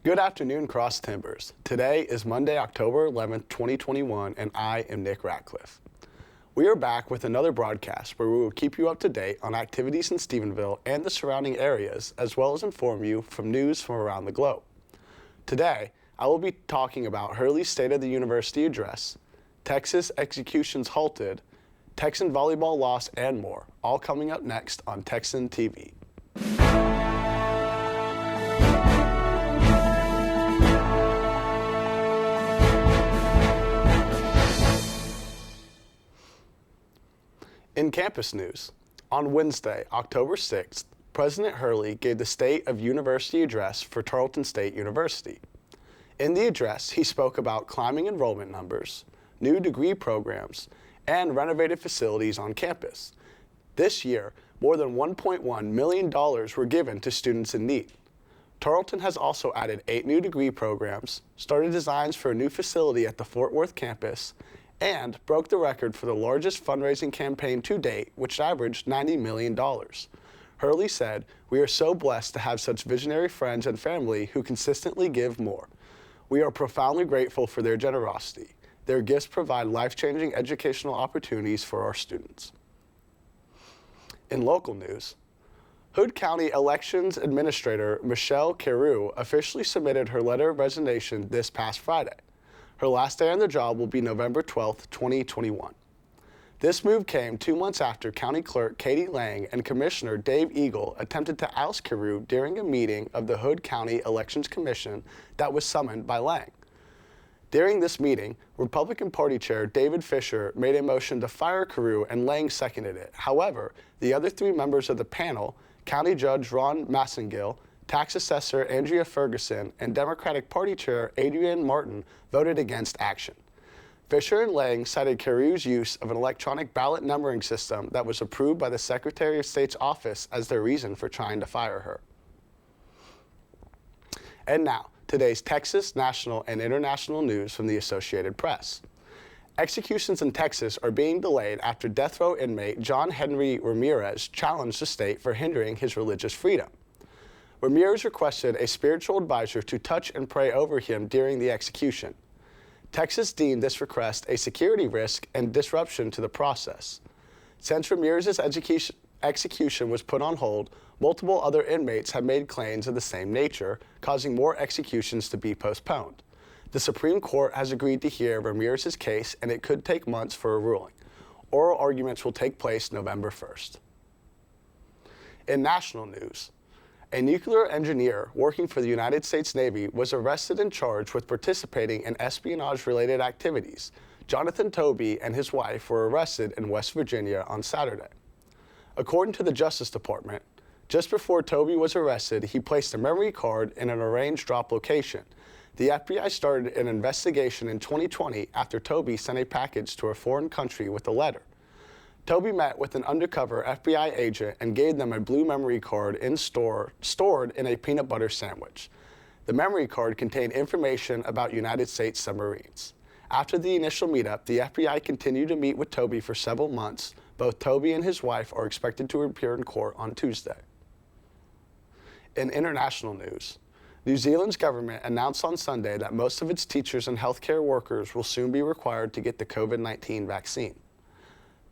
Good afternoon, Cross Timbers. Today is Monday, October 11th, 2021, and I am Nick Ratcliff. We are back with another broadcast where we will keep you up to date on activities in Stephenville and the surrounding areas, as well as inform you from news from around the globe. Today, I will be talking about Hurley's State of the University address, Texas executions halted, Texan volleyball loss, and more, all coming up next on Texan TV. In campus news, on Wednesday, October 6th, President Hurley gave the State of University address for Tarleton State University. In the address, he spoke about climbing enrollment numbers, new degree programs, and renovated facilities on campus. This year, more than $1.1 million were given to students in need. Tarleton has also added 8 new degree programs, started designs for a new facility at the Fort Worth campus, and broke the record for the largest fundraising campaign to date, which averaged $90 million. Hurley said, "We are so blessed to have such visionary friends and family who consistently give more. We are profoundly grateful for their generosity. Their gifts provide life-changing educational opportunities for our students." In local news, Hood County Elections Administrator Michelle Carew officially submitted her letter of resignation this past Friday. Her last day on the job will be November 12th, 2021. This move came 2 months after County Clerk Katie Lang and Commissioner Dave Eagle attempted to oust Carew during a meeting of the Hood County Elections Commission that was summoned by Lang. During this meeting, Republican Party Chair David Fisher made a motion to fire Carew and Lang seconded it. However, the other 3 members of the panel, County Judge Ron Massengill, Tax Assessor Andrea Ferguson, and Democratic Party Chair Adrienne Martin voted against action. Fisher and Lang cited Carew's use of an electronic ballot numbering system that was approved by the Secretary of State's office as their reason for trying to fire her. And now, today's Texas, national, and international news from the Associated Press. Executions in Texas are being delayed after death row inmate John Henry Ramirez challenged the state for hindering his religious freedom. Ramirez requested a spiritual advisor to touch and pray over him during the execution. Texas deemed this request a security risk and disruption to the process. Since Ramirez's execution was put on hold, multiple other inmates have made claims of the same nature, causing more executions to be postponed. The Supreme Court has agreed to hear Ramirez's case, and it could take months for a ruling. Oral arguments will take place November 1st. In national news, a nuclear engineer working for the United States Navy was arrested and charged with participating in espionage-related activities. Jonathan Toby and his wife were arrested in West Virginia on Saturday. According to the Justice Department, just before Toby was arrested, he placed a memory card in an arranged drop location. The FBI started an investigation in 2020 after Toby sent a package to a foreign country with a letter. Toby met with an undercover FBI agent and gave them a blue memory card stored in a peanut butter sandwich. The memory card contained information about United States submarines. After the initial meetup, the FBI continued to meet with Toby for several months. Both Toby and his wife are expected to appear in court on Tuesday. In international news, New Zealand's government announced on Sunday that most of its teachers and healthcare workers will soon be required to get the COVID-19 vaccine.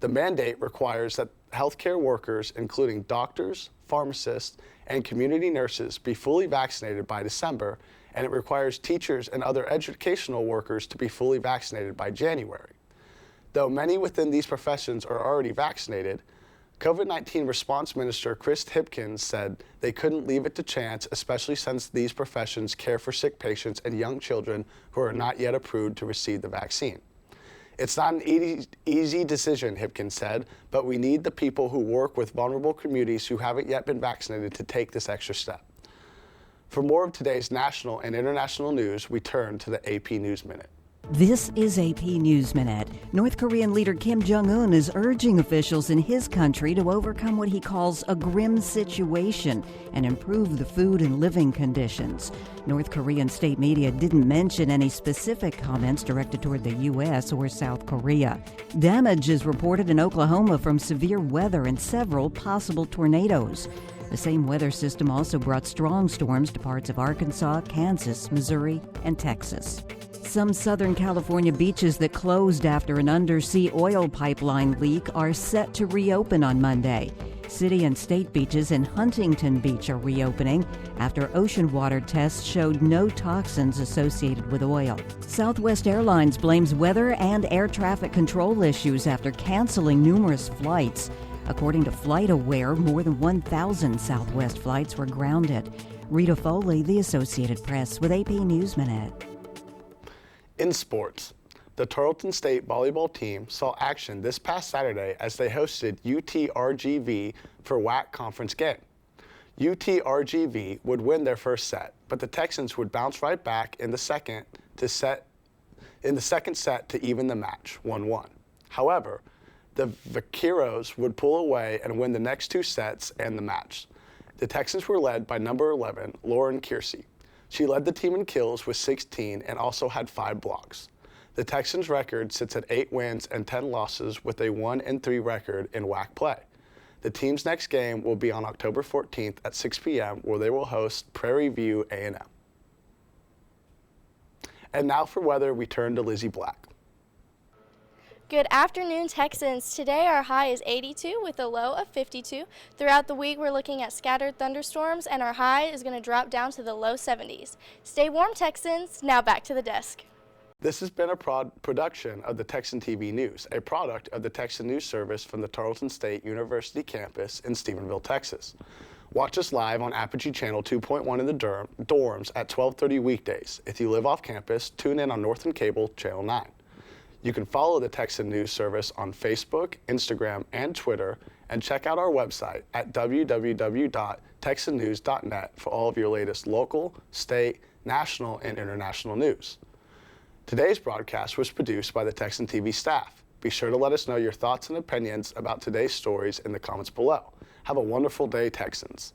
The mandate requires that healthcare workers, including doctors, pharmacists, and community nurses, be fully vaccinated by December, and it requires teachers and other educational workers to be fully vaccinated by January. Though many within these professions are already vaccinated, COVID-19 response minister Chris Hipkins said they couldn't leave it to chance, especially since these professions care for sick patients and young children who are not yet approved to receive the vaccine. "It's not an easy decision," Hipkins said, "but we need the people who work with vulnerable communities who haven't yet been vaccinated to take this extra step." For more of today's national and international news, we turn to the AP News Minute. This is AP News Minute. North Korean leader Kim Jong-un is urging officials in his country to overcome what he calls a grim situation and improve the food and living conditions. North Korean state media didn't mention any specific comments directed toward the U.S. or South Korea. Damage is reported in Oklahoma from severe weather and several possible tornadoes. The same weather system also brought strong storms to parts of Arkansas, Kansas, Missouri, and Texas. Some Southern California beaches that closed after an undersea oil pipeline leak are set to reopen on Monday. City and state beaches in Huntington Beach are reopening after ocean water tests showed no toxins associated with oil. Southwest Airlines blames weather and air traffic control issues after canceling numerous flights. According to FlightAware, more than 1,000 Southwest flights were grounded. Rita Foley, The Associated Press, with AP News Minute. In sports, the Tarleton State volleyball team saw action this past Saturday as they hosted UTRGV for WAC conference game. UTRGV would win their first set, but the Texans would bounce right back in the second set to even the match, 1-1. However, the Vaqueros would pull away and win the next two sets and the match. The Texans were led by number 11, Lauren Kiersey. She led the team in kills with 16 and also had 5 blocks. The Texans' record sits at 8 wins and 10 losses with a 1-3 record in WAC play. The team's next game will be on October 14th at 6 p.m. where they will host Prairie View A&M. And now for weather, we turn to Lizzie Black. Good afternoon, Texans. Today our high is 82 with a low of 52. Throughout the week we're looking at scattered thunderstorms and our high is going to drop down to the low 70s. Stay warm, Texans. Now back to the desk. This has been a production of the Texan TV News, a product of the Texan News Service from the Tarleton State University campus in Stephenville, Texas. Watch us live on Apogee Channel 2.1 in the dorms at 12:30 weekdays. If you live off campus, tune in on Northern Cable Channel 9. You can follow the Texan News Service on Facebook, Instagram, and Twitter, and check out our website at www.texannews.net for all of your latest local, state, national, and international news. Today's broadcast was produced by the Texan TV staff. Be sure to let us know your thoughts and opinions about today's stories in the comments below. Have a wonderful day, Texans.